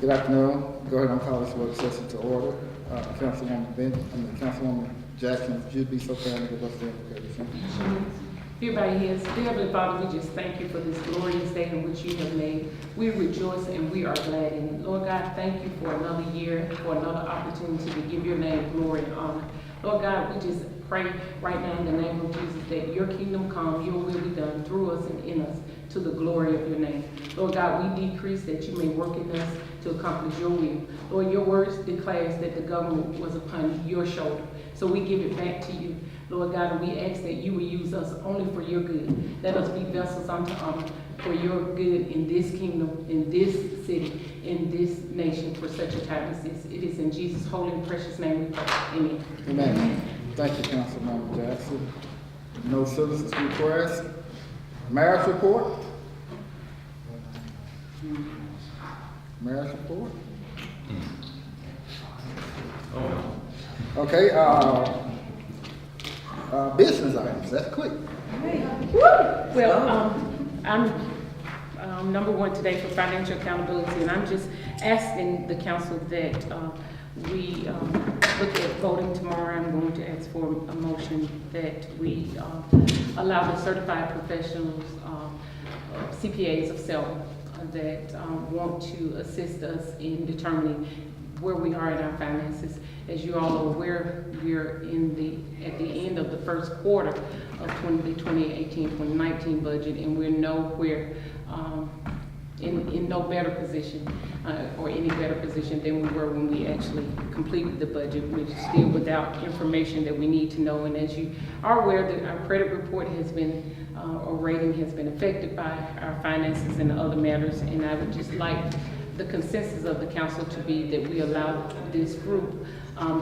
Good afternoon. Go ahead and call this work session to order. Councilwoman Jackson, would you be so kind to give us the invocation? Everybody has, dear Heavenly Father, we just thank you for this glorious day in which you have made. We rejoice and we are glad in it. Lord God, thank you for another year, for another opportunity to give your name glory and honor. Lord God, we just pray right now in the name of Jesus that your kingdom come, your will be done through us and in us to the glory of your name. Lord God, we decrease that you may work in us to accomplish your will. Lord, your words declares that the government was upon your shoulder. So we give it back to you. Lord God, and we ask that you will use us only for your good. Let us be vessels unto honor for your good in this kingdom, in this city, in this nation for such a time as this. It is in Jesus' holy and precious name we pray. Amen. Amen. Thank you, Councilwoman Jackson. No citizens request. Mayor's report. Mayor's report. Okay, business items, that's quick. Well, I'm number one today for financial accountability, and I'm just asking the council that we look at voting tomorrow. I'm going to ask for a motion that we allow the certified professionals, CPAs of Selma, that want to assist us in determining where we are in our finances. As you all are aware, we're at the end of the first quarter of the 2018-2019 budget, and we're nowhere in no better position or any better position than we were when we actually completed the budget. We're still without information that we need to know, and as you are aware, that our credit report has been, or rating has been affected by our finances and other matters, and I would just like the consensus of the council to be that we allow this group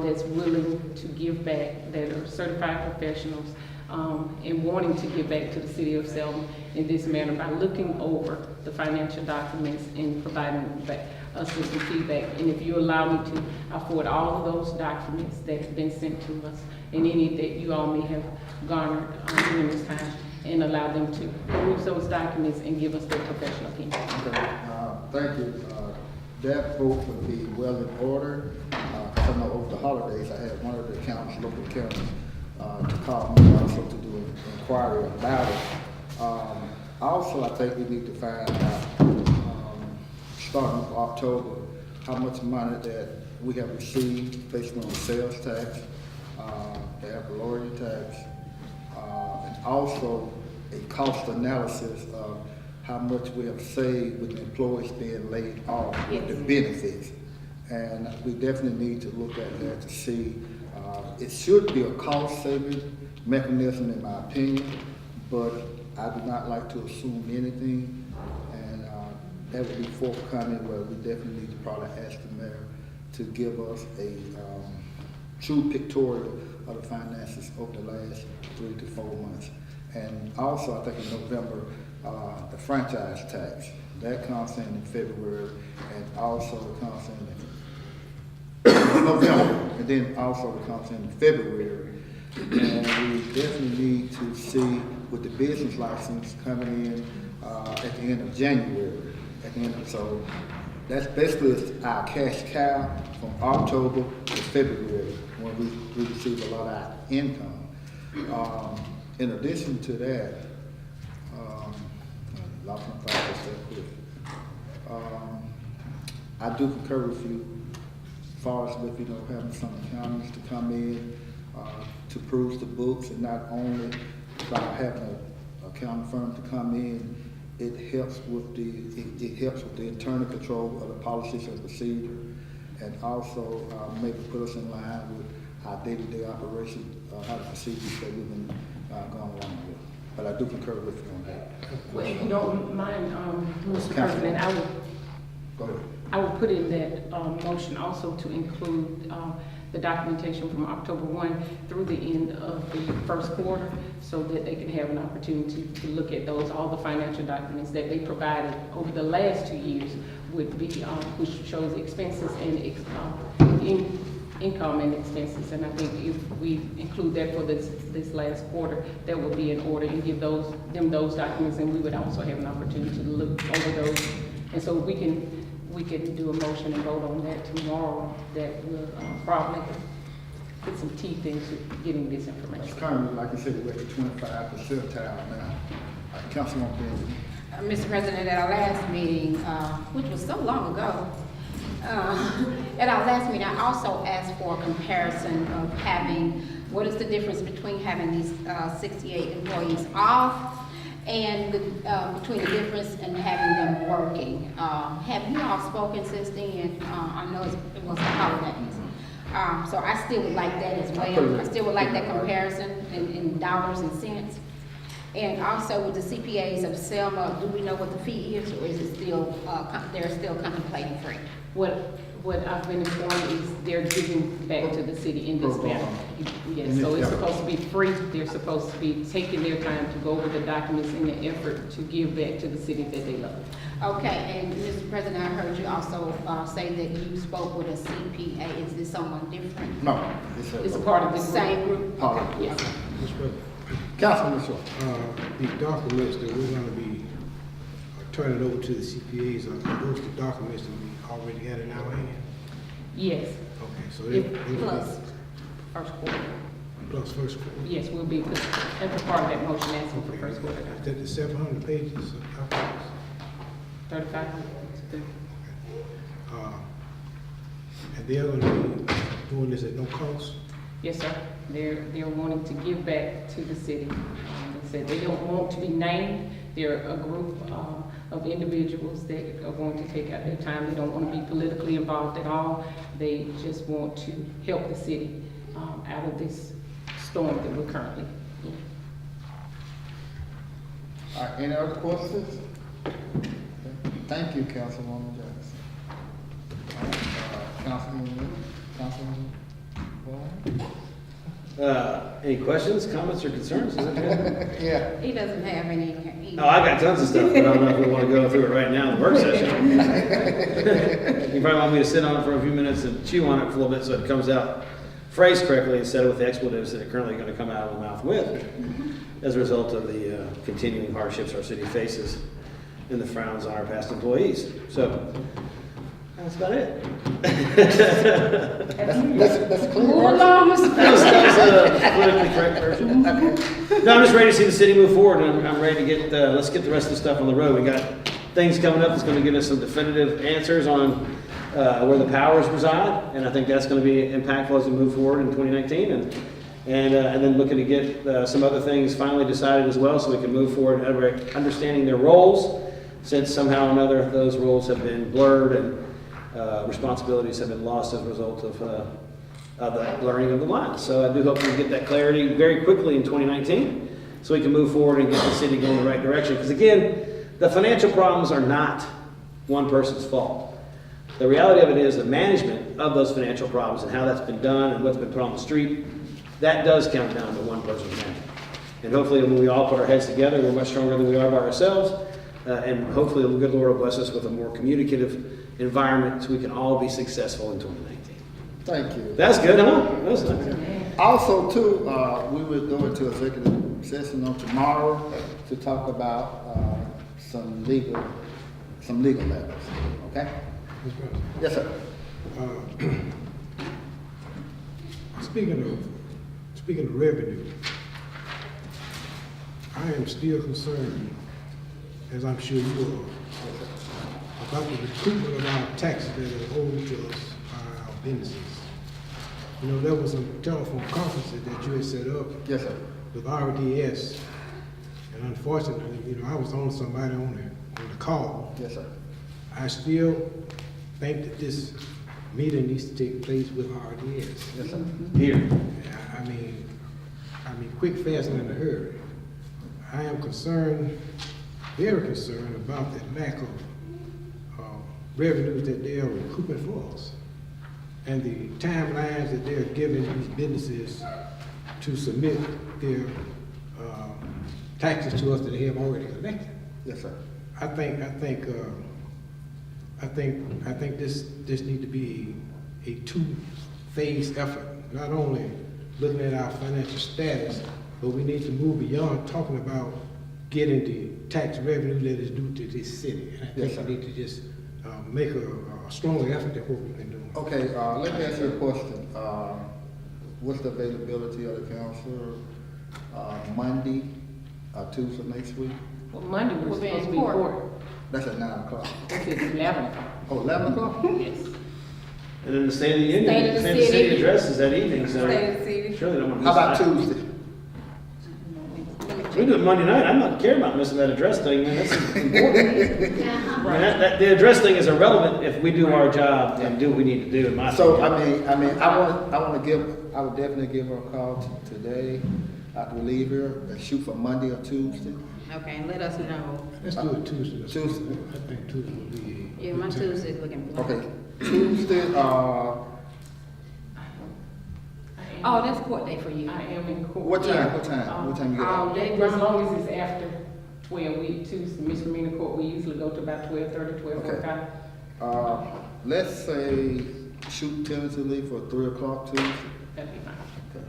that's willing to give back, that are certified professionals, and wanting to give back to the city of Selma in this manner by looking over the financial documents and providing back us with some feedback. And if you allow me to, I forward all of those documents that have been sent to us and any that you all may have garnered during this time, and allow them to peruse those documents and give us their professional opinion. Okay, thank you. That vote would be well in order. I know over the holidays I had one of the counties, local counties, to call me also to do an inquiry about it. Also, I think we need to find out, starting with October, how much money that we have received based on sales tax, the ad valorem tax, and also a cost analysis of how much we have saved with the employees being laid off with the benefits. And we definitely need to look at that to see, it should be a cost saving mechanism in my opinion, but I do not like to assume anything, and that would be forthcoming where we definitely need to probably ask the mayor to give us a true pictorial of the finances over the last 3 to 4 months. And also, I think in November, the franchise tax, that comes in February, and also it comes in November, and then also it comes in February. And we definitely need to see with the business license coming in at the end of January. So that's basically our cash cow from October to February when we receive a lot of our income. In addition to that, lost my thought just that quick. I do concur with you as far as with having some accountants to come in to peruse the books, and not only by having an accounting firm to come in, it helps with the internal control of the policies and procedure, and also maybe put us in line with our day-to-day operation, how the procedures that we've been going along with. But I do concur with you on that. Well, if you don't mind, Mr. President, I will put in that motion also to include the documentation from October 1 through the end of the first quarter, so that they can have an opportunity to look at all the financial documents that they provided over the last 2 years would be, which shows expenses and income and expenses. And I think if we include that for this last quarter, that would be in order, and give them those documents, and we would also have an opportunity to look over those. And so we can we can do a motion and vote on that tomorrow. That will probably put some teeth into getting this It's information. currently, like you said, we're at the 25 percentile now. Councilwoman Benjamin. Mr. President, at our last meeting, which was so long ago, at our last meeting, I also asked for a comparison of having, what is the difference between having these 68 employees off and between the difference in having them working. Have you all spoken since then? I know it was the holidays. So I still would like that as well. I still would like that comparison in dollars and cents. And also with the CPAs of Selma, do we know what the fee is, or is it still, they're still contemplating free? What I've been informed is they're giving back to the city in this manner. Yes, so it's supposed to be free. They're supposed to be taking their time to go over the documents in the effort to give back to the city that they love. Okay, and Mr. President, I heard you also say that you spoke with a CPA. Is this someone different? No. It's a part of the Same group? Part Okay, of it. yes. Mr. President, Councilman Short. the documents that we're gonna be turning over to the CPAs, are those the documents that we already had in our hand? Yes, Okay, so If- they Plus, first quarter. plus first quarter. Yes, we'll be, that's a part of that motion asking for first quarter. Is that the 700 pages of documents? 35. And they're gonna be doing this at no cost? Yes, sir. They're wanting to give back to the city. They said they don't want to be named. They're a group of individuals that are going to take out their time. They don't want to be politically involved at all. They just want to help the city out of this storm that we're currently in. All right, any other questions? Thank you, Councilwoman Jackson. All right, Councilman Ball? Any questions, comments, or concerns? Is that good? Yeah. he doesn't have any. Oh, I got tons of stuff, but I don't know if we want to go through it right now in the work session. You probably want me to sit on it for a few minutes and chew on it for a little bit so it comes out phrased correctly instead of with the expletives that are currently going to come out of the mouth with as a result of the continuing hardships our city faces and the frowns on our past employees. So that's about it. That's clear. Move along, Mr. That was a politically correct version. No, I'm just ready to see the city move forward, and I'm ready to get, let's get the rest of the stuff on the road. We got things coming up that's gonna give us some definitive answers on where the powers reside, and I think that's gonna be impactful as we move forward in 2019, and then looking to get some other things finally decided as well, so we can move forward understanding their roles, since somehow or another those roles have been blurred and responsibilities have been lost as a result of that blurring of the lines. So I do hope we can get that clarity very quickly in 2019 so we can move forward and get the city going in the right direction. Because again, the financial problems are not one person's fault. The reality of it is the management of those financial problems and how that's been done and what's been put on the street, that does count down to one person's management. And hopefully when we all put our heads together, we're much stronger than we are by ourselves. And hopefully the good Lord will bless us with a more communicative environment so we can all be successful in 2019. Thank you. That's good, huh? That was nice. Also, too, we will go into executive session on tomorrow to talk about some legal matters. Okay? Mr. President, Yes, sir. Speaking of revenue, I am still concerned, as I'm sure you are, about the recoupment of our taxes that are owed to us by our businesses. You know, there was some telephone conferences that you had set up Yes, sir. with RDS, and unfortunately, you know, I was on somebody on the call. Yes, sir. I still think that this meeting needs to take place with RDS. Yes, sir. Here. I mean, quick, fast, and in a hurry. I am concerned, very concerned about the lack of revenues that they are recouping for us, and the timelines that they're giving these businesses to submit their taxes to us that they have already collected. Yes, sir. I think this need to be a two-phase effort. Not only looking at our financial status, but we need to move beyond talking about getting the tax revenue that is due to this city. And I Yes, think sir. we need to just make a stronger effort than what we've been doing. Okay, let me ask you a question. What's the availability of the council, Monday, Tuesday next week? Well, Monday was We'll be in supposed to be court. court. That's at 9 o'clock. It's at 11 o'clock. Oh, 11 o'clock? Yes. And then the State of the Union, State of the State of the City City. address is that evening, so State of the city. surely don't want to How miss about that. Tuesday? We do it Monday night. I'm not caring about missing that address thing, man. That's important. I mean, the address thing is irrelevant if we do our job and do what we need to do, in my So, opinion. I would definitely give her a call today after we leave here and shoot for Monday or Tuesday. Okay, and let us know. Let's do it Tuesday. Tuesday. I think Tuesday will be. Yeah, my Tuesday's looking black. Okay, Tuesday, Oh, that's court day for you. I am in court. what time, Yeah. what time, what time you get All out? day. As long as it's after 12, Tuesday misdemeanor court, we usually go to about 12:30, 12:45. Let's say shoot tentatively for 3 o'clock Tuesday. That'd be fine. Okay.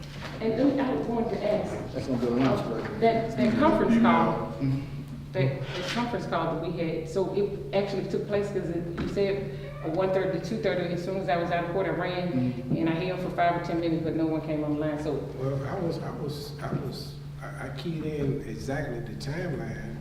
And then I wanted to ask, That's gonna be a lunch break. that conference call, that conference call that we had, so it actually took place because you said 1:30 to 2:30, as soon as I was out of court, I ran and I held for 5 or 10 minutes, but no one came on the line, so. Well, I keyed in exactly the timeline,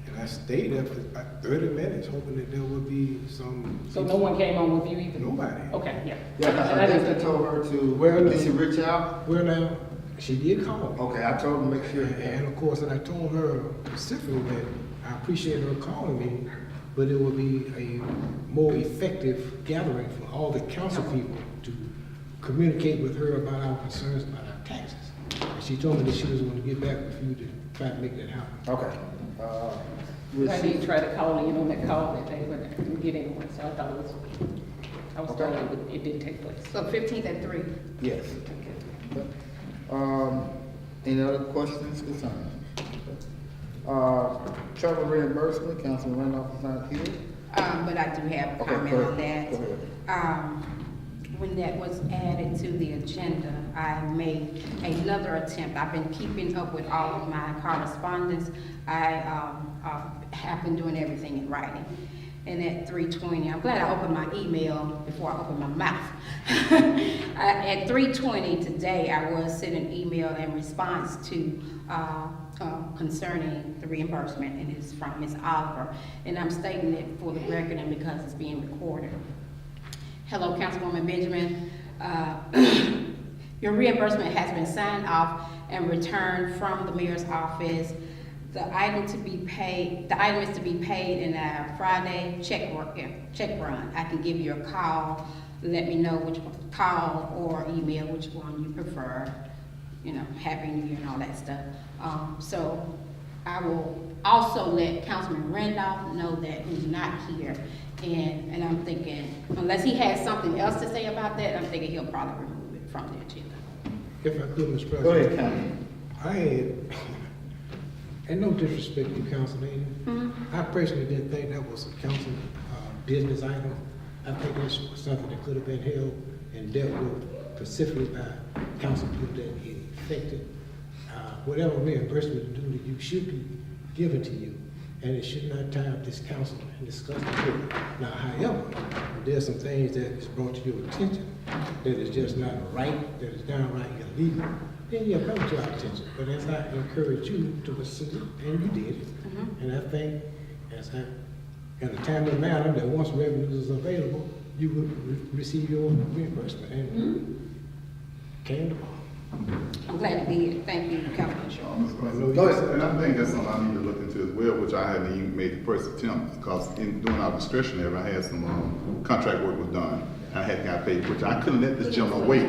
and I stayed there for about 30 minutes, hoping that there would be some. So no one came on with you either? Nobody. Okay, yeah. Yeah, And I I definitely just- told her to, Well, did she reach out? Well, now, she did call me. Okay, I told her to make sure. And of course, and I told her specifically that I appreciate her calling me, but it would be a more effective gathering for all the council people to communicate with her about our concerns about our taxes. And she told me that she was going to get back with you to try to make that happen. Okay. We'll I see. did try to call in on that call that day, but I couldn't get anyone, so I thought I was told it didn't take place. So 15th at 3. Yes. Any other questions, concerns? Travel reimbursement, Councilman Randolph is not here. But I do have a Okay, comment go on ahead. that. Go ahead. When that was added to the agenda, I made another attempt. I've been keeping up with all of my correspondence. I have been doing everything in writing. And at 3:20, I'm glad I opened my email before I opened my mouth. At 3:20 today, I was sent an email in response to concerning the reimbursement, and it's from Ms. Oliver. And I'm stating it for the record and because it's being recorded. Hello, Councilwoman Benjamin. Your reimbursement has been signed off and returned from the mayor's office. The item is to be paid in a Friday check run. I can give you a call, let me know which call or email, which one you prefer. You know, Happy New Year and all that stuff. So I will also let Councilman Randolph know that who's not here. And I'm thinking, unless he has something else to say about that, I'm thinking he'll probably remove it from the agenda. If I could, Mr. President. Go ahead, Councilman. I had, and no disrespect to you, Council Lady, I personally didn't think that was a council business item. I think this was something that could have been held and dealt with specifically by council people that it affected. Whatever reimbursement due to you should be given to you, and it should not tie up this council and discuss the bill. Now, however, there's some things that is brought to your attention that is just not right, that is downright illegal, then you bring it to our attention. But as I encourage you to pursue, and you did it, and I think in a timely manner, that once revenues is available, you will receive your reimbursement, and came to pass. I'm glad you did. Thank you, Councilman Shaw. Go ahead. And I think that's something I need to look into as well, which I haven't even made the first attempt, because in doing our discretionary, I had some contract work was done. I hadn't got paid, which I couldn't let this gentleman wait,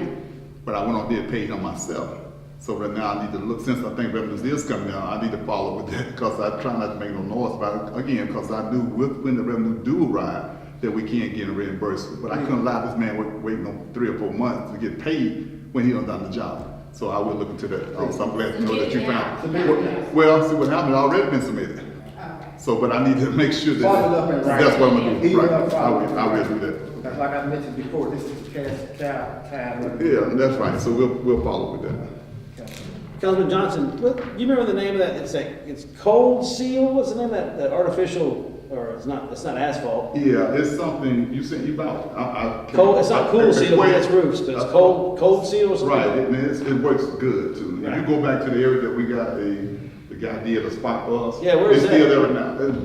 but I went on there and paid him myself. So right now I need to look, since I think revenues is coming down, I need to follow with that, because I try not to make no noise about it, again, because I knew when the revenue do arrive, that we can't get a reimbursement. But I couldn't allow this man waiting on 3 or 4 months to get paid when he done the job. So I will look into that. So I'm glad to know that you found. Well, see what happened, it already been submitted. So, but I need to make sure Follow it up in that, writing. that's what I'm gonna do. Email Right, follow. I will do that. Like I mentioned before, this is cash time. Yeah, that's right, so we'll follow with that. Councilman Johnson, you remember the name of that? It's Cold Seal. What's the name of that artificial or it's not asphalt. Yeah, it's something, you said, you about, I. Cold, it's not cool seal, but it's roofs, but it's cold seal or something? Right, it works good too. If Right. you go back to the area that we got the guy did a spot for us. Yeah, where is it's still that? there right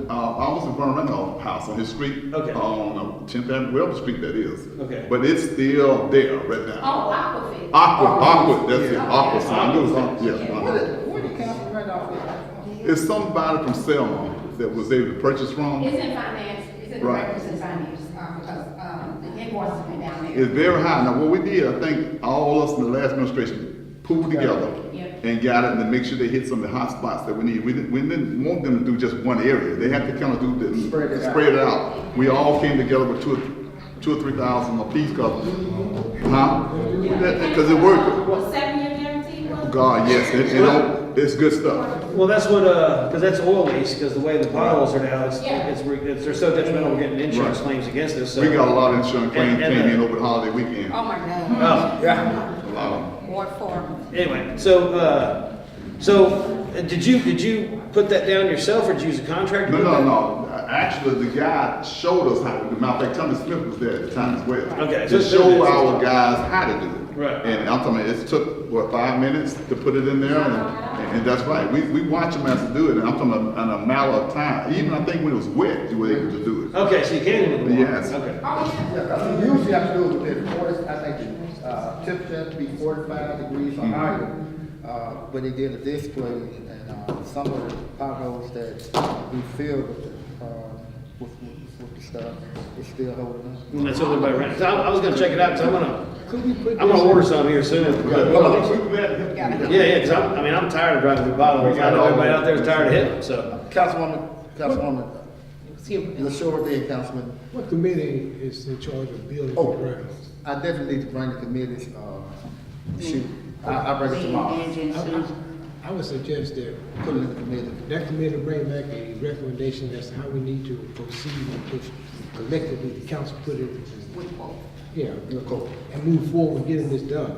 now. I was in front of Randolph House on his street. Okay. On 10th Avenue, whatever street that is. Okay. But it's still there right now. Oh, Aquafit. Aqua, that's it, Aqua. So I knew it was on, Where yes. did Councilman Randolph live? It's somebody from Selma that was able to purchase from. It's in finance, it's in the Right. records and finance, because, the invoices been down there. It's very high. Now, what we did, I think all of us in the last administration pulled together Yeah. and got it and to make sure they hit some of the hot spots that we need. We didn't want them to do just one area. They had to kind of do the, spread it out. We all came together with two or 3,000 apiece, because it worked. What, 7-year guarantee was? God, yes, it's good stuff. Well, that's what, because that's oil lease, because the way the potholes are now, Yeah. they're so detrimental, we're getting insurance Right. claims against us, so. We got a lot of insurance claims And- came in over the holiday weekend. Oh, my God. Oh, Yeah. A lot of them. Ward 4. anyway, did you put that down yourself, or did you use a contractor? to put that? No. Actually, the guy showed us how to do it. Matter of fact, Tommy Smith was there at the time as well. Okay, To so- show our guys how to do it. Right. And I'm talking, it took, 5 minutes to put it in there? And that's right. We watch them as to do it, and I'm talking about an amount of time. Even I think when it was wet, you were able to do it. Okay, so you can do it. with water. Yes. Okay. Oh, yeah. Yeah, 'cause we usually have to do it within 40, I think, temperature has to be 45 degrees or higher. But they did a display, and some of the potholes that we filled with the stuff, it's still holding up. And that's what everybody ran. So I was gonna check it out, because Could we put I'm gonna this- order some here soon. Yeah, because I'm tired of driving through potholes. I know everybody out there is tired of hitting them, so. Councilwoman, Excuse me. LaShaw did, Councilman. What committee is in charge of building Oh, and grounds? I definitely need to bring the committees, shoot, I'll bring it tomorrow. I would suggest that Put it in the committee. that committee bring back a recommendation as to how we need to proceed and push collectively, the council put it, yeah, Cool. and move forward getting this done.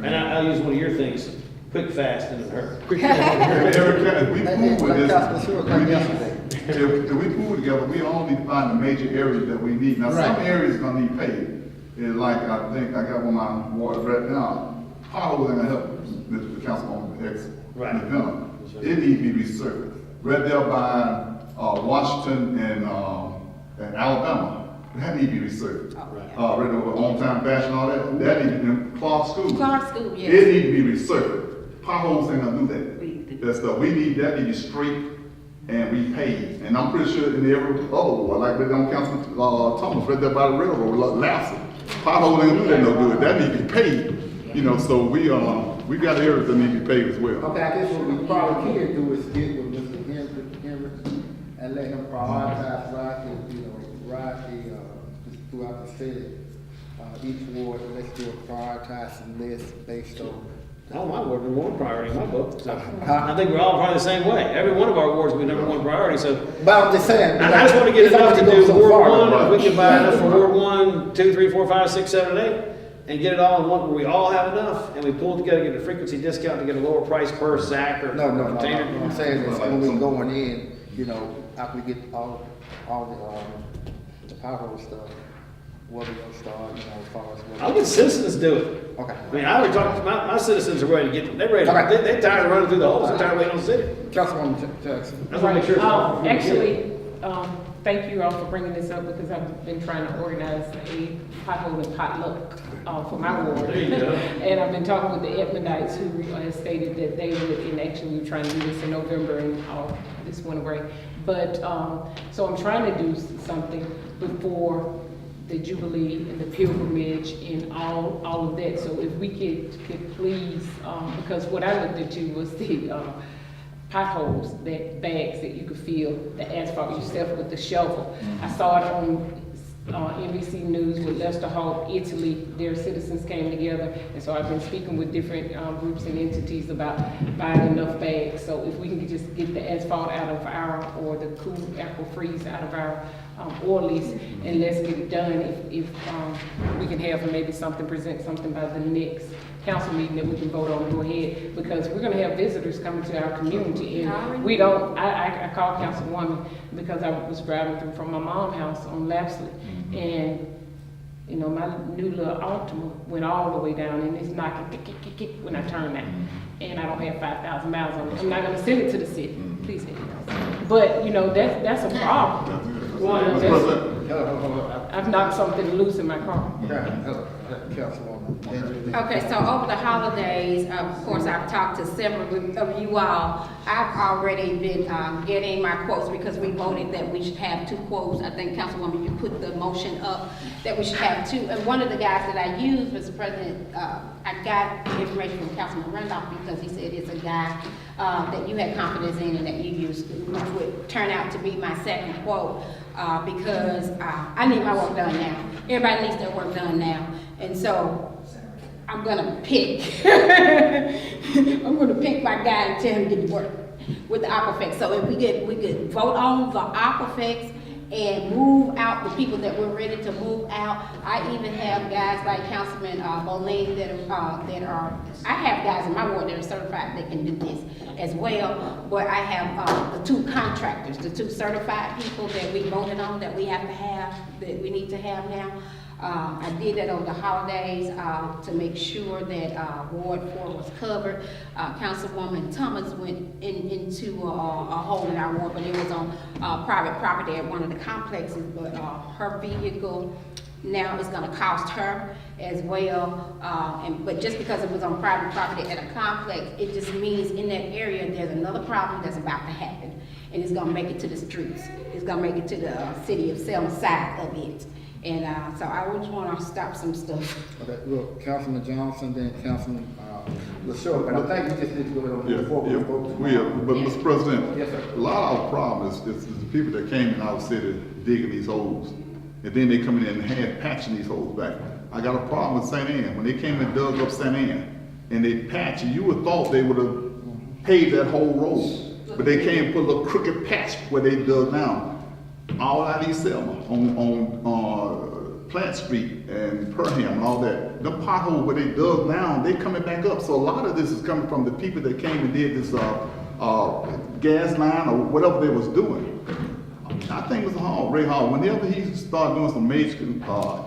And I'll use one of your things, quick, fast, and in a hurry. Quick, If we pool with this, Councilman Stewart, like yesterday. if we pool together, we all need to find the major areas that we need. Now, some Right. areas gonna need paved. It's like, I think, I got one of my wards right now, potholes ain't gonna help Mr. Councilman X. Right. It need to be resurfaced. Right there by, Washington and Alabama, that need to be resurfaced. Right over on time fashion, all that need to be, Clark School. Clark School, yes. It need to be resurfaced. Potholes ain't gonna do that. That stuff, that need to be straight and repaved. And I'm pretty sure in every other ward, like right down Councilman, Thomas, right there by the railroad, like Lassie. Pothole ain't gonna do that no good, that need to be paved, so we got areas that need to be paved as well. Okay, I guess what we probably can do is get with Mr. Henry and let him prioritize throughout the city. Each ward, let's do a prioritizing list based on. Oh, my ward, number one priority in my book. So I think we're all probably the same way. Every one of our wards will be number one priority, so. But I'm just saying. I just want to get it's enough to only do so Ward far, 1, right? if we can buy enough for Ward 1, 2, 3, 4, 5, 6, 7, and 8, and get it all in one where we all have enough, and we pull it together, get a frequency discount to get a lower price per sack or No, container. what I'm saying is when we going in, after we get all the pothole stuff, where we gonna start, as far as. I'll get citizens to do it. Okay. I mean, I already talked to my citizens are ready to get, they're ready, Okay. they're tired of running through the holes, they're tired of waiting on the city. Councilwoman Jackson. I just want to make sure. it's all- Actually, thank you all for bringing this up because I've been trying to organize a pothole and potluck for my ward. There you go. And I've been talking with the Edmondites who has stated that they would, and actually we were trying to do this in November and this went away. But, so I'm trying to do something before the Jubilee and the pilgrimage and all of that. So if we could please, because what I looked into was the potholes, that bags that you could fill the asphalt yourself with the shovel. I saw it on NBC News with Lester Hawk, Italy. Their citizens came together, and so I've been speaking with different groups and entities about buying enough bags. So if we can just get the asphalt out of or the cool apple freeze out of our oil lease, and let's get it done. If we can have maybe something, present something by the next council meeting that we can vote on and go ahead, because we're gonna have visitors coming to our community, and we don't, I called Councilwoman because I was driving through from my mom's house on Lapsley, and, you know, my new little Altima went all the way down, and it's knocking, when I turn that, and I don't have 5,000 miles on it. I'm not gonna send it to the city, please, but, you know, that's a problem. Mr. President, I've knocked something loose in my car. Councilwoman Andrews. Okay, so over the holidays, of course, I've talked to several of you all. I've already been getting my quotes because we voted that we should have 2 quotes. I think, Councilwoman, you put the motion up that we should have 2. And one of the guys that I used, Mr. President, I got information from Councilman Randolph because he said it's a guy that you had confidence in and that you used, which would turn out to be my second quote because I need my work done now. Everybody needs their work done now. And so I'm gonna pick, I'm gonna pick my guy and tell him to get to work with the Aquafex. So if we could vote on the Aquafex and move out the people that we're ready to move out. I even have guys like Councilman Boleen that are, I have guys in my ward that are certified that can do this as well. But I have the 2 contractors, the 2 certified people that we voted on that we have to have, that we need to have now. I did that over the holidays to make sure that Ward 4 was covered. Councilwoman Thomas went into a hole in our ward, but it was on private property at one of the complexes. But her vehicle now is going to cost her as well. But just because it was on private property at a complex, it just means in that area there's another problem that's about to happen, and it's going to make it to the streets. It's going to make it to the city of Selma side of it. And so I just want to stop some stuff. Okay, well, Councilman Johnson, then Councilman LaShaw, but I think we just need to go ahead on before we vote tomorrow. But Mr. President, Yes, sir. a lot of our problem is the people that came in our city digging these holes, and then they come in and hand patching these holes back. I got a problem with St. Anne. When they came and dug up St. Anne, and they patched, you would thought they would have paved that whole road, but they came and put a little crooked patch where they dug down. All out of East Selma, on Plant Street and Perham and all that. The pothole where they dug down, they coming back up. So a lot of this is coming from the people that came and did this gas line or whatever they was doing. I think it was Ray Hall, whenever he started doing some major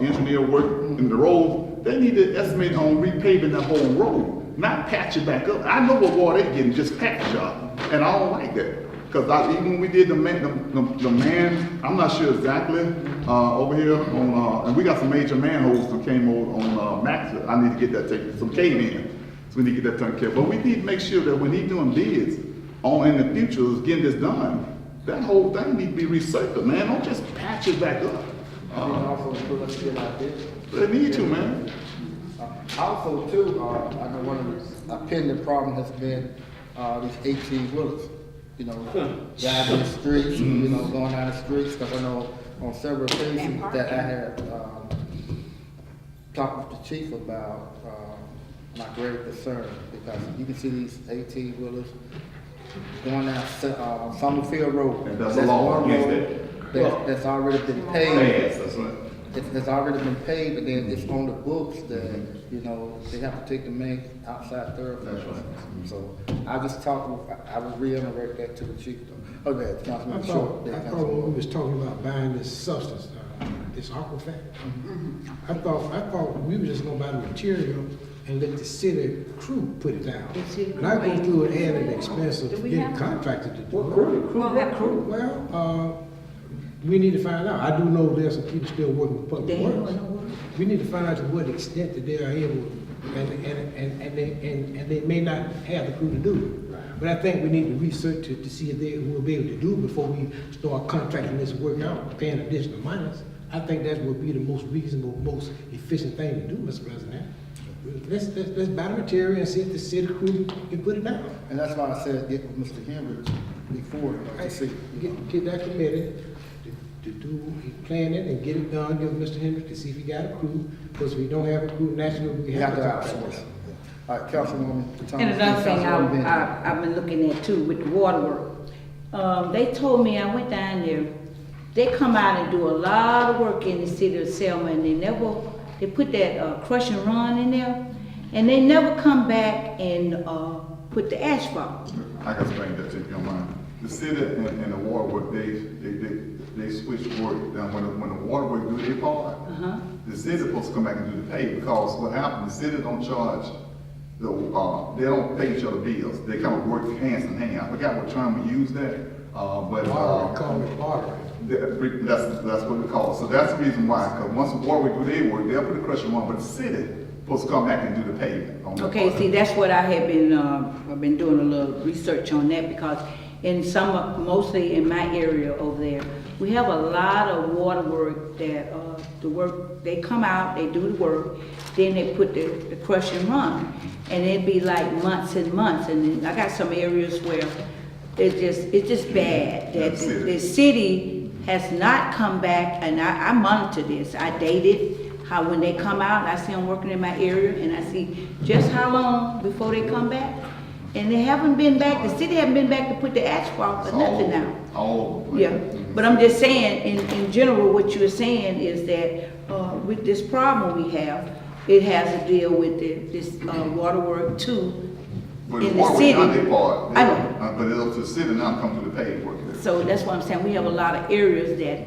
engineer work in the road, they need to estimate on repaving that whole road, not patch it back up. I know what water they getting, just patch job, and I don't like that. Because even when we did the man, I'm not sure exactly, over here on, and we got some major manholes that came over on Max. I need to get that taken, some cave in. So we need to get that taken care of. But we need to make sure that when he's doing bids in the future, is getting this done, that whole thing need to be recycled, man. Don't just patch it back up. Also, put us still out there. They need to, man. Also, too, I know one of the pending problem has been these 18-wheelers. You know, driving the streets, you know, going down the streets, because I know on several occasions that I had talked with the chief about my great concern, because you can see these 18-wheelers going down Summerfield Road. And that's a law one against road that's already been paved. Yes, that's right. It's already been paid, but then it's on the books that, you know, they have to take the main outside thoroughfare. That's right. So I just I would reiterate that to the chief. Okay, I Councilman Short. thought when we was talking about buying this substance, this Aquafex, I thought we were just gonna buy the material and let the city crew put it down. And I go through and add an expense of getting contracted to do it. Well, we need to find out. I do know there's some people still working with public works. We need to find out to what extent that they are able, and they may not have the crew to do it. But I think we need to research it to see if they will be able to do it before we start contracting this work out, paying additional monies. I think that would be the most reasonable, most efficient thing to do, Mr. President. Let's buy the material and see if the city crew can put it down. And that's why I said get with Mr. Henry before, to see. Get that committee to do, plan it and get it done, give Mr. Hendricks to see if he got a crew, because if we don't have a crew national, we You have have to to outsource. outsource. All right, Councilwoman Thomas. And another thing Councilwoman Benjamin. I've been looking at too with the water work. They told me, I went down there, they come out and do a lot of work in the city of Selma, and they never they put that crush and run in there, and they never come back and put the asphalt. I can explain that to you if you don't mind. The city and the water work, they switch work. Now, when the water work do their part, the city supposed to come back and do the pay, because what happened, the city don't charge, they don't pay each other bills. They kind of work hands in hand. I forgot what term we use that, but. Call it bartering. That's what we call it. So that's the reason why, because once the water work do their work, they'll put the crusher on, but the city supposed to come back and do the pavement on that Okay, part. see, that's what I have been, I've been doing a little research on that, because in mostly in my area over there, we have a lot of water work that, they come out, they do the work, then they put the crush and run. And it'd be like months and months, and then I got some areas where it's just bad, that the city has not come back, and I monitor this, I date it, how when they come out, I see them working in my area, and I see just how long before they come back. And they haven't been back, the city haven't been back to put the asphalt or nothing now. All over. Yeah, but I'm just saying, in general, what you're saying is that, with this problem we have, it has to deal with this water work too, But the in the water work city. done their part, I know. but it's up to the city now to come to the paved work. So that's what I'm saying, we have a lot of areas that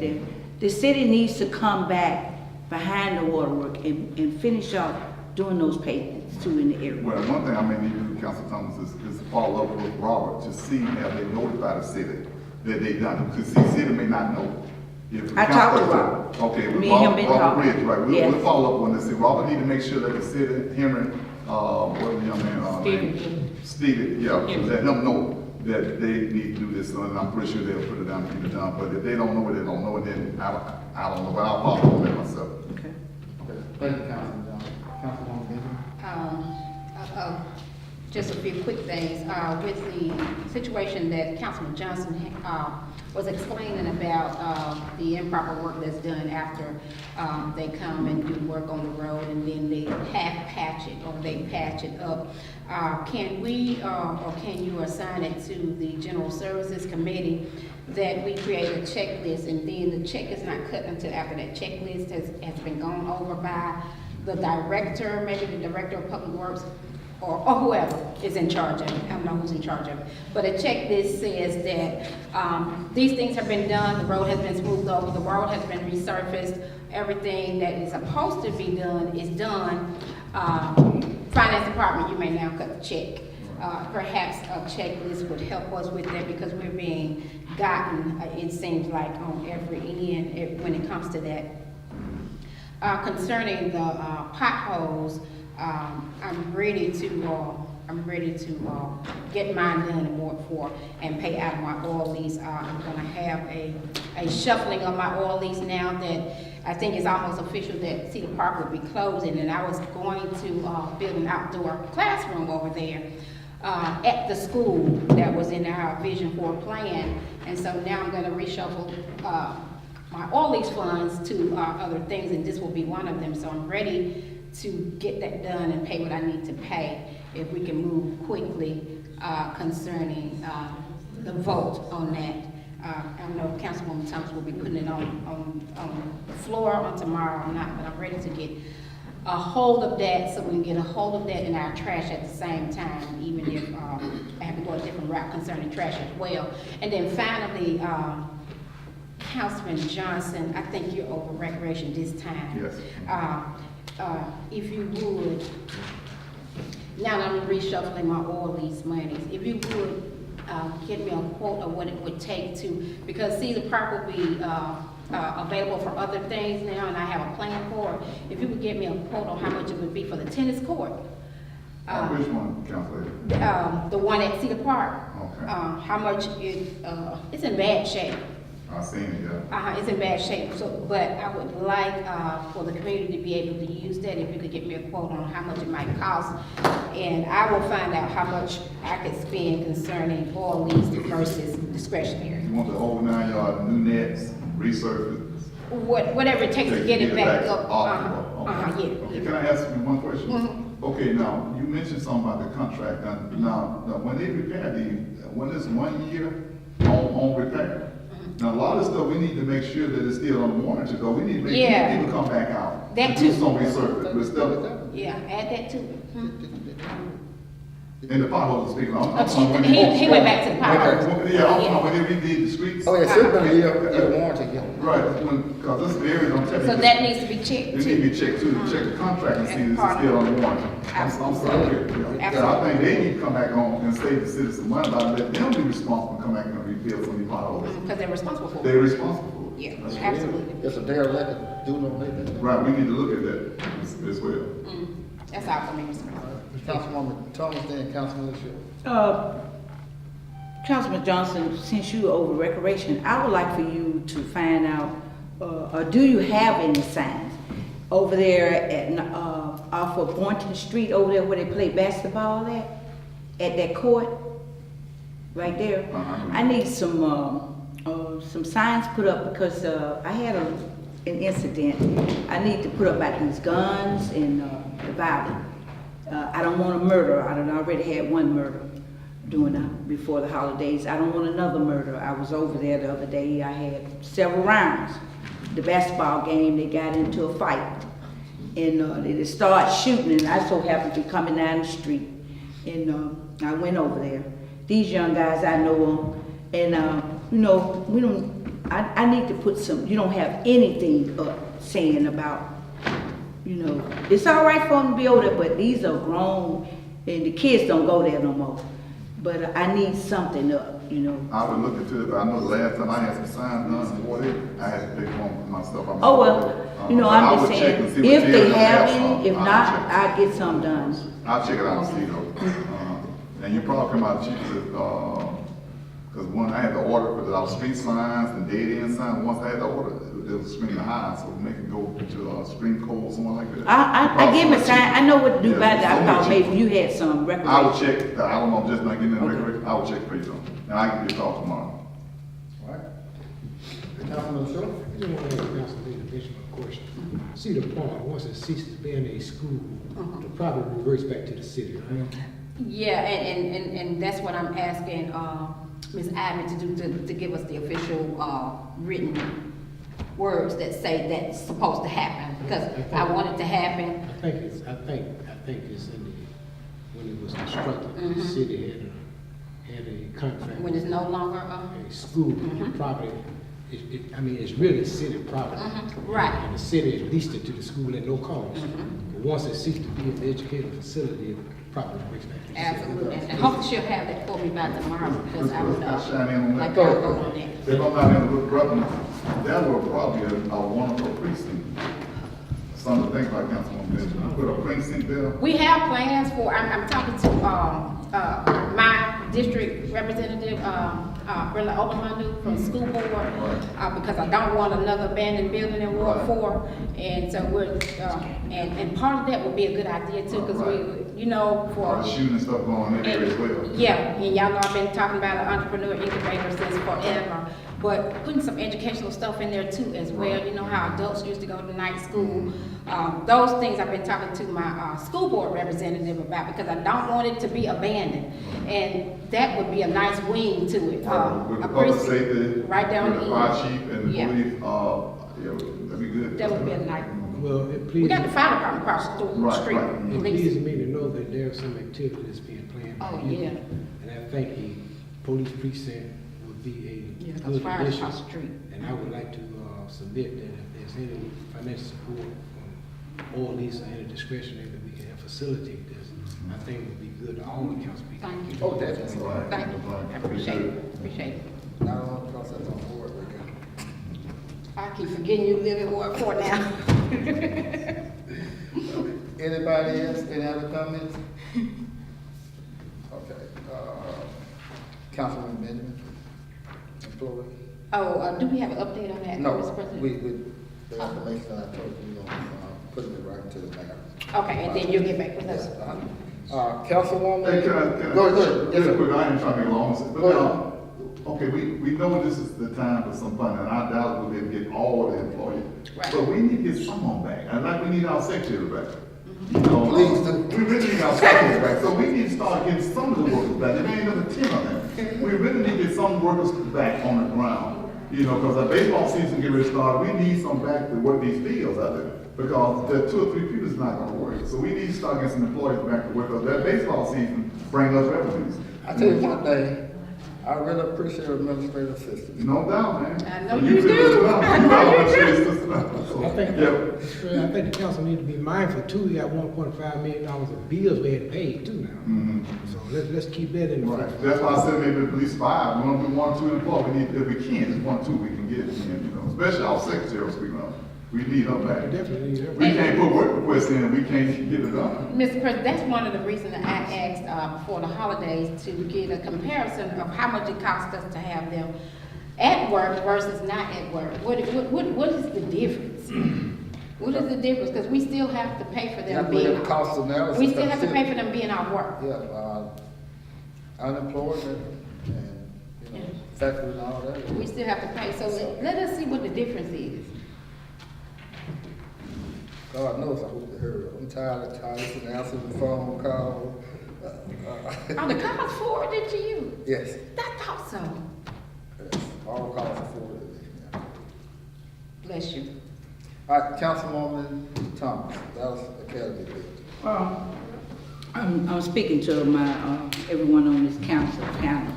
the city needs to come back behind the water work and finish off doing those pavements too in the area. Well, one thing I may need to do, Council Thomas, is follow up with Robert to see have they notified the city that they done, because the city may not know. If the I talked to council- Robert. Okay, Me and him been Robert talking. Ridge, right, Yeah. we'll follow up on this. See, Robert need to make sure that the city, Henry, what was the young man? Stephen. Stephen, yeah, Yeah. let them know that they need to do this, and I'm pretty sure they'll put it down and get it done, but if they don't know it, they don't know it, then I don't know, but I'll follow up on that myself. Okay. Okay, thank you, Councilman Johnson. Councilwoman Benjamin? Just a few quick things, with the situation that Councilman Johnson, was explaining about, the improper work that's done after, they come and do work on the road and then they half patch it or they patch it up. Can we, or can you assign it to the General Services Committee that we create a checklist and then the check is not cut until after that checklist has been gone over by the director, maybe the Director of Public Works, or whoever is in charge of it. I don't know who's in charge of it. But a checklist says that these things have been done, the road has been smoothed over, the road has been resurfaced, everything that is supposed to be done is done. Finance Department, you may now cut the check. Perhaps a checklist would help us with that, because we're being gotten, it seems like, on every end when it comes to that. Concerning the potholes, I'm ready to get mine done in Ward 4 and pay out of my oil lease. I'm gonna have a shuffling of my oil lease now that I think it's almost official that Cedar Park will be closing, and I was going to build an outdoor classroom over there at the school that was in our Vision 4 plan, and so now I'm gonna reshuffle my oil lease funds to other things, and this will be one of them. So I'm ready to get that done and pay what I need to pay, if we can move quickly concerning the vote on that. I know Councilwoman Thomas will be putting it on the floor on tomorrow or not, but I'm ready to get a hold of that, so we can get a hold of that in our trash at the same time, even if I have to go a different route concerning trash as well. And then finally, Councilman Johnson, I think you're over recreation this time. Yes. If you would, now that I'm reshuffling my oil lease monies, if you would get me a quote of what it would take to, because Cedar Park will be available for other things now, and I have a plan for it. If you would get me a quote on how much it would be for the tennis court. Which one, Councilor? The one at Cedar Park. Okay. How much it's in bad shape. I've seen it, yeah. It's in bad shape, so, but I would like, for the community to be able to use that, if you could get me a quote on how much it might cost. And I will find out how much I could spend concerning oil lease versus discretionary. You want the whole 9 yard, new nets, resurface? Whatever it takes to get it back up. Okay. Yeah. Okay, can I ask you one question? Mhm. Okay, now, you mentioned something about the contract. Now, when they repair these, when it's 1 year on repair, Now, a lot of stuff, we need to make sure that it's still on the warranty, because we need to make Yeah. people come back out. That and do too. some research, but stuff, Yeah, add that to it. and the potholes, speaking, I'm Oh, talking about when you. he went back to the potholes. Yeah, I'm talking about when they redid the streets. Oh, yeah, it should have been a year warranty, yeah. Right, because this area, I'm telling you. So that needs to be checked It need to too. be checked too, check the contract and see if it's Part of still it. on the warranty. I'm sorry. Yeah, I think they need to come back on and save the citizens money by letting them be responsible and come back and rebuild some of these potholes. Because they're responsible for They're it. responsible for it. Yeah, That's right. absolutely. It's a derelict, do no labor. Right, we need to look at that as well. That's all for me, Mr. President. Councilwoman Thomas, then Councilman Shaw. Councilman Johnson, since you over recreation, I would like for you to find out, or do you have any signs over there at, off of Boynton Street over there where they play basketball at that court? Right there? I need some signs put up because, I had an incident. I need to put up about these guns and, the violence. I don't want a murder. I already had one murder before the holidays. I don't want another murder. I was over there the other day. I had several rounds. The basketball game, they got into a fight. And they started shooting, and I so happened to be coming down the street. And I went over there. These young guys, I know them. And, you know, we don't, I need to put some, you don't have anything up saying about, you know, it's all right for them to be over there, but these are grown, and the kids don't go there no more. But I need something up, you know. I would look into it, but I know the last time I had some signs done for it, I had to pick one myself. Oh, well, you know, But I I'm just would check saying, and see what if they jail have some. any, if I'll not, check. I'll get some done. I'll check it out and see though. And you probably come out cheap, because one, I had to order for our street signs and dead end signs. Once I had to order, it was extremely high, so make it go to stream code, something like that. I give them a sign, I know what to do Yeah, about that. I so thought much. maybe you had some I will recreation. check, I don't know, just not getting in the Okay. record, I will check for you though. And I'll give you a call tomorrow. All right. Councilman Shaw? I just want to ask Council Leader Bishop a question. Cedar Point, once it ceases being a school, the property reverts back to the city, right? Yeah, and that's what I'm asking, Ms. Ivy to do, to give us the official, written words that say that's supposed to happen, because I want it to happen. I think it's in the, when it was constructed, the city had a contract. When it's no longer, A school property, I mean, it's really city property. right. And the city leased it to the school at no cost. But once it ceased to be an educational facility, the property breaks back to the city. Absolutely, and hopefully she'll have that for me by tomorrow, because I would, I'll shine in on like that. to go on that. If I'm not in the brother, that will probably a wonderful precinct. Some of the things like Councilwoman mentioned, put a precinct there. We have plans for, I'm talking to, my district representative, Brenda Obermandu from the school board, because I don't want another abandoned building in Ward 4. And so we're, and part of that would be a good idea too, because we, you know, All for. the shooting and stuff going on in there as well. Yeah, and y'all know I've been talking about an entrepreneur incubator since forever, but putting some educational stuff in there too as well. You know how adults used to go to night school. Those things I've been talking to my school board representative about, because I don't want it to be abandoned. And that would be a nice wing to it. With A the public precinct safety. right down with the the fire end. chief and the Yeah. police, yeah, that'd be good. That would be a nice, Well, it we pleases, got the fire department across the Right, street. right. at it least. pleases me to know that there are some activities being planned. by Oh, you. yeah. And I think a police precinct would be Yeah, a 'cause good fire addition. across the street. And I would like to submit that if there's any financial support from or lease or any discretionary that we can help facilitate this, I think it would be good to all the council people. Thank you. Oh, definitely. Thank you. I appreciate it, appreciate it. Not on the process on board, we got. I keep forgetting you live in Ward 4 now. Anybody else, any other comments? Okay, Councilman Benjamin, the floor. Oh, do we have an update on that, No, Mr. President? the information that I told you, we're gonna, put it right into the mayor. Okay, and then you'll get back with us. Councilwoman. Hey, can I? Go ahead. Yes, Real sir. quick, I ain't trying to be long, but Go ahead. okay, we know this is the time for some funding, and I doubt we'll be able to get all the employees. Right. But we need to get some on back, and like we need our secretary back. You know, Please do. We really need our secretary back, so we need to start getting some of the workers back, there ain't another 10 of them. We really need to get some workers back on the ground, You know, because our baseball season get ready to start, we need some back to work these fields out there. Because the 2 or 3 people is not gonna work. So we need to start getting some employees back to work, because that baseball season bring us revenues. I tell you one thing, I really appreciate administrative assistance. No doubt, man. I know You you too do. as well. I know you do. So, I think, yeah. I think the council need to be mindful too, we got $1.5 million of bills we had to pay too now. Mhm. So let's keep that in mind. Right, that's why I said maybe at least 5, we want to do 1 or 2 employees, we need, if we can, just 1 or 2 we can get, you know, especially our secretary, speaking of, we need her We back. definitely need We that. can't put work requests in, we can't get it done. Mr. President, that's one of the reasons that I asked before the holidays to get a comparison of how much it costs us to have them at work versus not at work. What is the difference? What is the difference? Because we still have to pay for You have them to look being, at the cost analysis. we still have to pay for them being out work. Yeah, unemployment and, you know, factory and all that. We still have to pay, so let us see what the difference is. God knows I hope to hurry up. I'm tired of answering the phone call. Are the calls forwarded to you? Yes, I thought so. yes, all calls are forwarded. Yeah. Bless you. All right, Councilwoman Thomas, Dallas Academy bill. I'm speaking to my, everyone on this council panel.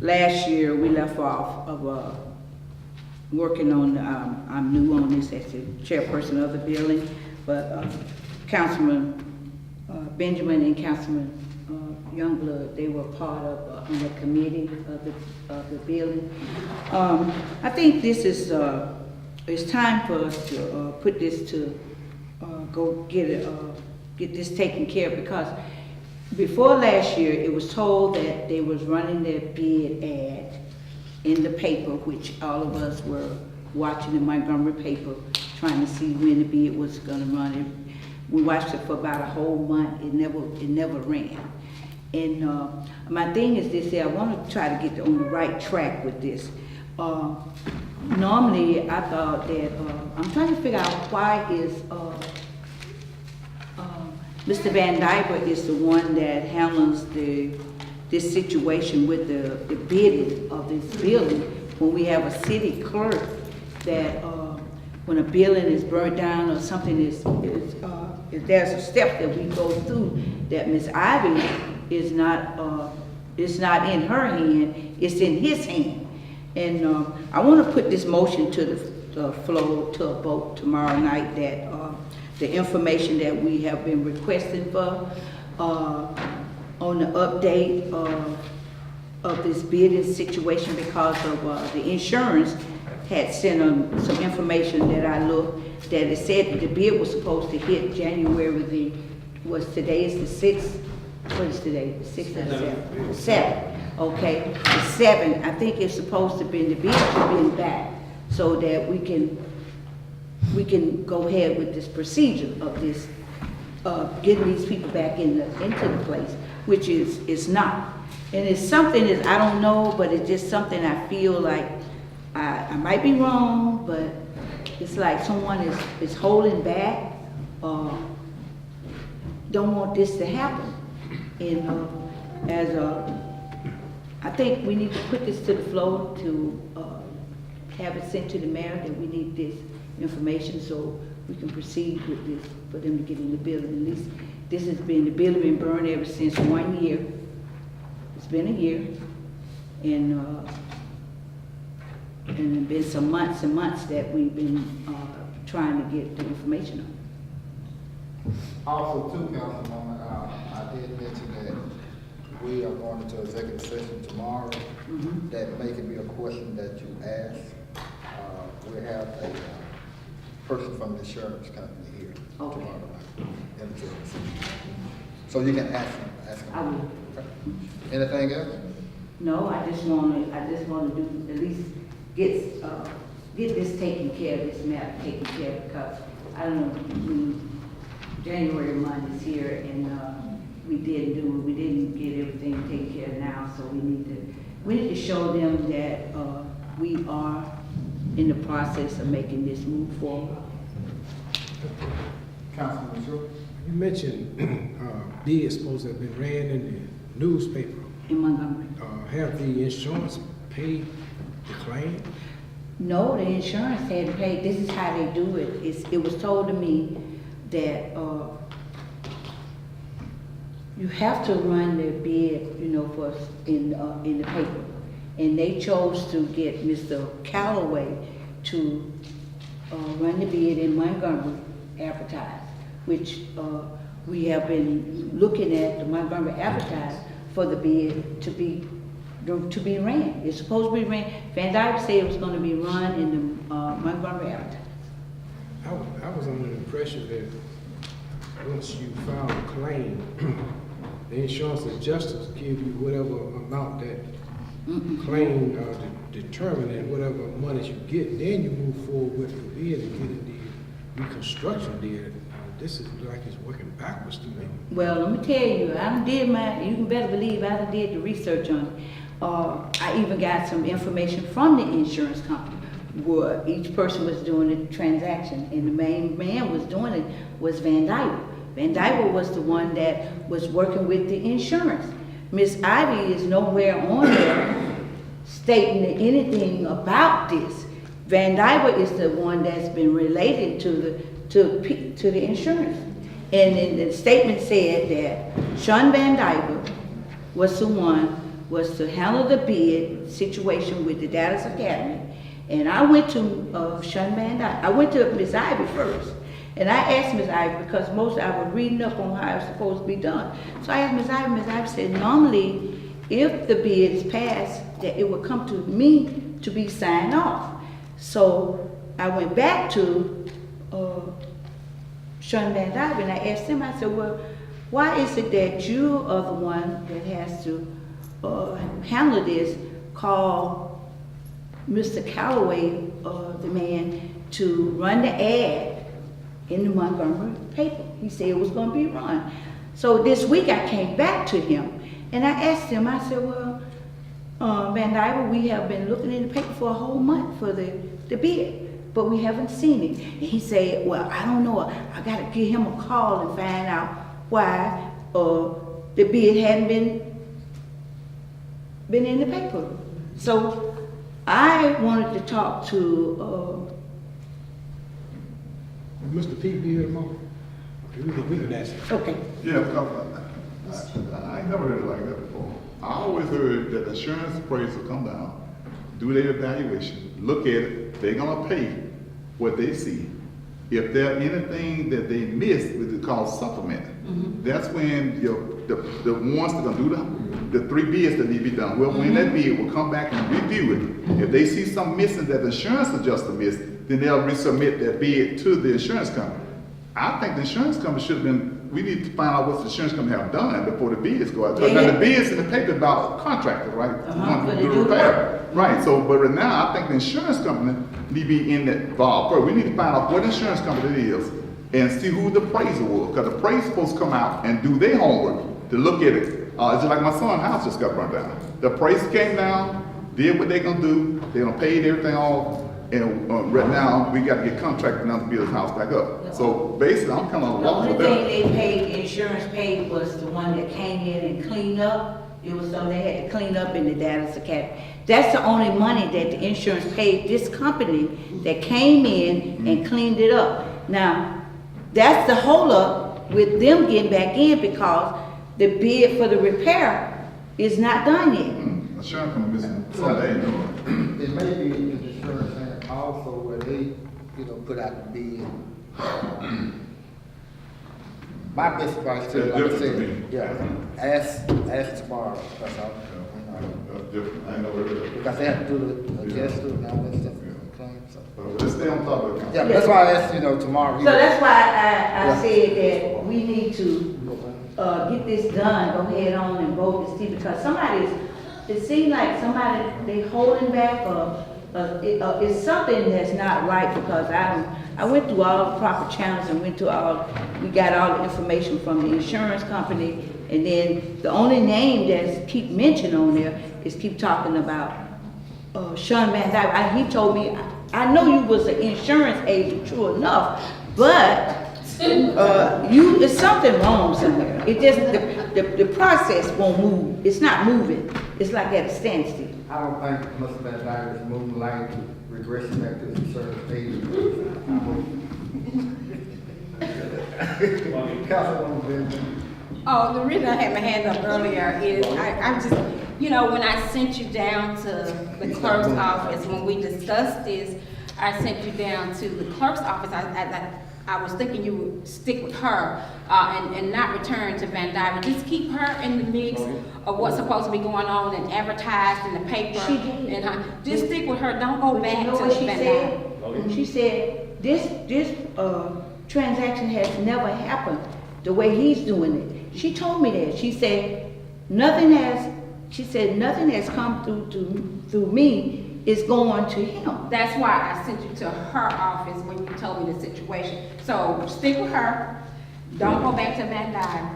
Last year, we left off of, working on, I'm new on this as the chairperson of the building, but, Councilman, Benjamin and Councilman, Youngblood, they were part of, on the committee of the building. I think this is, it's time for us to, put this to, go get it, get this taken care of, because before last year, it was told that they was running their bid ad in the paper, which all of us were watching the Montgomery paper, trying to see when the bid was gonna run. We watched it for about a whole month, it never ran. And my thing is this, I wanna try to get on the right track with this. Normally, I thought that, I'm trying to figure out why is, Mr. Van Dyver is the one that handles this situation with the bidding of this building, when we have a city clerk that, when a building is burnt down or something if there's a step that we go through that Ms. Ivy is not in her hand, it's in his hand. And, I wanna put this motion to the floor to a vote tomorrow night that, the information that we have been requesting for, on the update of this bidding situation, because of, the insurance had sent some information that I looked, that it said that the bid was supposed to hit January today is the 6th, what is today, the 6th or the 7th? 7th, okay, the 7th, I think it's supposed to be, the bid should be back, so that we can go ahead with this procedure of this, getting these people back into the place, which is not. And it's something that I don't know, but it's just something I feel like, I might be wrong, but it's like someone is holding back, don't want this to happen. And I think we need to put this to the floor to have it sent to the mayor that we need this information so we can proceed with this, for them to get in the building. At least the building been burned ever since 1 year. It's been a year. And it's been some months and months that we've been trying to get the information on. Also, too, Councilwoman, I did mention that we are going into executive session tomorrow. Mhm. That may be a question that you ask. We have a person from the insurance company here tomorrow Okay. night. in the executive session. So you can ask them. I will. Okay. Anything else? No, I just wanna do, at least get this taken care of, this matter taken care of, because I don't know, January month is here, and, we didn't get everything taken care of now, so we need to show them that, we are in the process of making this move forward. Councilman Shaw? You mentioned, bids supposed to have been ran in the newspaper. In Montgomery. Have the insurance paid the claim? No, the insurance hadn't paid. This is how they do it. It was told to me that, you have to run the bid, you know, for, in the paper. And they chose to get Mr. Calloway to, run the bid in Montgomery advertised, which, we have been looking at the Montgomery advertised for the bid to be ran. It's supposed to be ran. Van Dyke said it was gonna be run in the, Montgomery advertised. I was under the impression that once you file a claim, the insurance adjusters give you whatever amount that claim determined and whatever monies you get, then you move forward with the bid and getting the reconstruction bid. This is like it's working backwards to me. Well, let me tell you, I done did you can better believe I done did the research on it. I even got some information from the insurance company where each person was doing the transaction, and the main man was doing it was Van Dyke. Van Dyke was the one that was working with the insurance. Miss Ivy is nowhere on there stating anything about this. Van Dyke is the one that's been related to the insurance. And the statement said that Sean Van Dyke was the one was to handle the bid situation with the Dallas Academy. And I went to Sean Van Dyke. I went to Miss Ivy first. And I asked Miss Ivy, because most I was reading up on how it's supposed to be done. So I asked Miss Ivy. Miss Ivy said, normally, if the bid is passed, that it would come to me to be signed off. So I went back to Sean Van Dyke, and I asked him, I said, well, why is it that you are the one that has to handle this? Call Mr. Calloway, the man, to run the ad in the Montgomery paper. He said it was going to be run. So this week I came back to him and I asked him, I said, well, Van Dyke, we have been looking in the paper for a whole month for the bid, but we haven't seen it. And he said, well, I don't know. I got to give him a call and find out why the bid hadn't been in the paper. So I wanted to talk to Mr. P. be here tomorrow? We can ask him. okay. Yeah, because I ain't never heard it like that before. I always heard that the insurance appraiser come down, do their evaluation, look at it, they're gonna pay what they see. If there's anything that they missed, which is called supplement, that's when the ones that gonna do the 3 bids that need to be done. Well, when that bid will come back and review it. If they see something missing that the insurance adjuster missed, then they'll resubmit that bid to the insurance company. I think the insurance company should have been, we need to find out what the insurance company have done before the bids go out. Because now the bids in the paper about contractors, right? But Do the repair. Right, so, but right now, I think the insurance company need to be in that involved first. We need to find out what insurance company it is and see who the appraiser was. Because the appraiser supposed to come out and do their homework to look at it. It's just like my son's house just got burned down. The appraiser came down, did what they gonna do, they gonna pay everything off, and right now, we gotta get contracted now to build his house back up. So basically, I'm kind of The lost only with thing that. they paid, insurance paid, was the one that came in and cleaned up. It was something they had to clean up in the Dallas Academy. That's the only money that the insurance paid this company that came in and cleaned it up. Now, that's the holdup with them getting back in, because the bid for the repair is not done yet. Insurance company missing some day. It may be in the insurance and also where they, put out the bid. My best advice to you, like I said, yeah, ask tomorrow, that's all. Different, I know where it is. Because they have to do the adjuster and all that stuff, claim, so. Let's stay on top of it. Yeah, that's why I asked, tomorrow. So that's why I said that we need to get this done, go ahead on and vote this, because it seems like somebody, they holding back, or it's something that's not right, because I went through all the proper channels and we got all the information from the insurance company, and then the only name that's keep mentioned on there is keep talking about Sean Van Dyke. He told me, I know you was an insurance agent, true enough, but it's something wrong somewhere. It just, the process won't move. It's not moving. It's like at a standstill. I don't think Mr. Van Dyke is moving like regressing back to the service age. Councilwoman Benjamin. Oh, the reason I had my hand up earlier is I'm just, you know, when I sent you down to the clerk's office, when we discussed this, I sent you down to the clerk's office. I was thinking you would stick with her and not return to Van Dyke. Just keep her in the mix of what's supposed to be going on and advertised in the paper. She did. And just stick with her. Don't go But back you know to what she Van said? Dyke. She said, this transaction has never happened the way he's doing it. She told me that. She said, nothing has come through me, it's going to him. That's why I sent you to her office when you told me the situation. So stick with her. Don't go back to Van Dyke.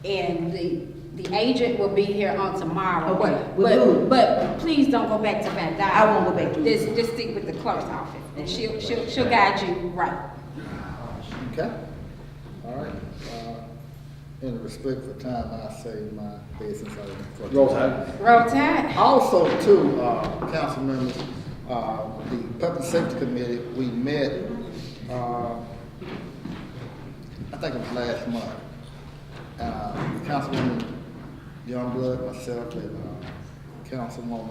And the agent will be here on tomorrow. Okay, we'll do it. But please don't go back to Van Dyke. I won't go back to it. Just stick with the clerk's office, and she'll guide you right. Okay. All right. In respect for time, I say my business item for Roll Tide. Roll Tide. Also, too, council members, the Public Safety Committee, we met, I think it was last month. Councilwoman Youngblood, myself, and Councilwoman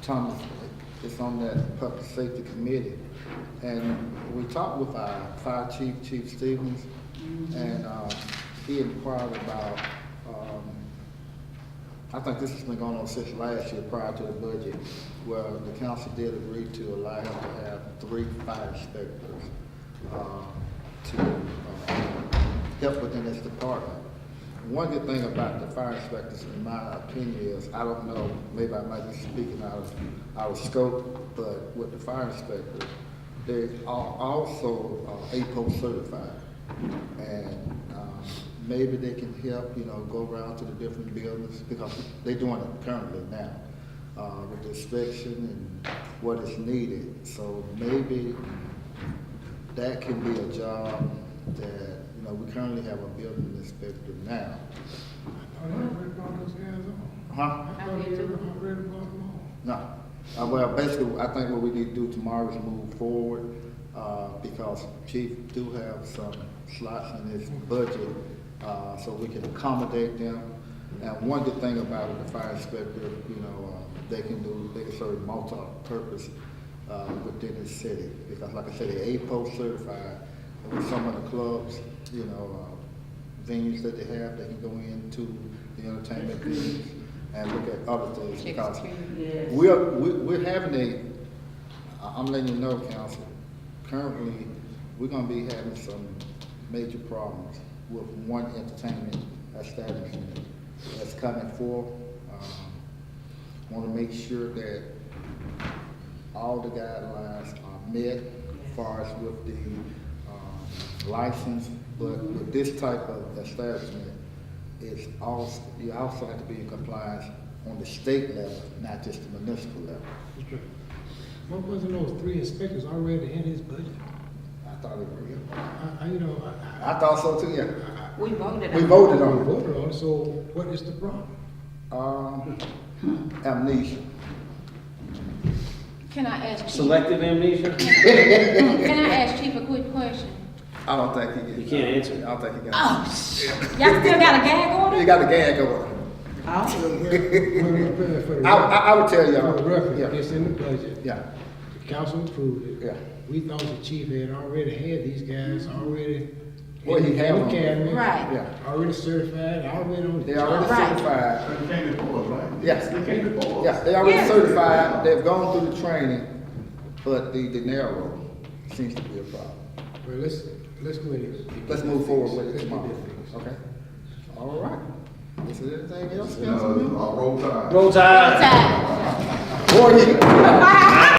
Thomas is on that Public Safety Committee. And we talked with our fire chief, Chief Stevens, and he inquired about, I think this has been going on since last year prior to the budget, where the council did agree to allow him to have 3 fire inspectors to help within this department. One good thing about the fire inspectors, in my opinion, is, I don't know, maybe I might be speaking out of scope, but with the fire inspectors, they are also APO certified. And maybe they can help, you know, go around to the different buildings, because they're doing it currently now, with the inspection and what is needed. So maybe that can be a job that, you know, we currently have a building inspector now. Huh? No. Well, basically, I think what we need to do tomorrow is move forward, because Chief do have some slots in his budget, so we can accommodate them. And one good thing about it, the fire inspector, you know, they can serve multi-purpose within the city, because like I said, they're APO certified. And with some of the clubs, you know, venues that they have, they can go into the entertainment venues and look at other things, because Yes. we're having I'm letting you know, council, currently, we're gonna be having some major problems with one entertainment establishment that's coming forth. Want to make sure that all the guidelines are met as far as with the license, but with this type of establishment, you also have to be in compliance on the state level, not just the municipal level. What wasn't those 3 inspectors already in his budget? I thought it was, You know, I thought so too, yeah. We voted. We voted we on voted on it, so what is the problem? it. Amnesia. Can I ask Chief? Selective amnesia? Can I ask Chief a quick question? I don't think he can. You can't answer. I don't think he can. Oh, y'all still got a gag order? He got a gag order. I would tell y'all. For the record, Yeah. it's in the budget. Yeah, The council approved it. yeah. We thought the chief had already had these guys already Well, he in had the them. academy. Right. Yeah. Already certified, already on the They already Right. certified. They came to board, right? Yes. They came to board. Yeah, they already Yeah. certified. They've gone through the training, but the narrow seems to be a problem. Well, let's go ahead. Let's move forward with it Let's get tomorrow. that fixed. Okay? All right. Is there anything else, You know, Councilman? roll tide. Roll Tide. Time. Boy, you- Bye.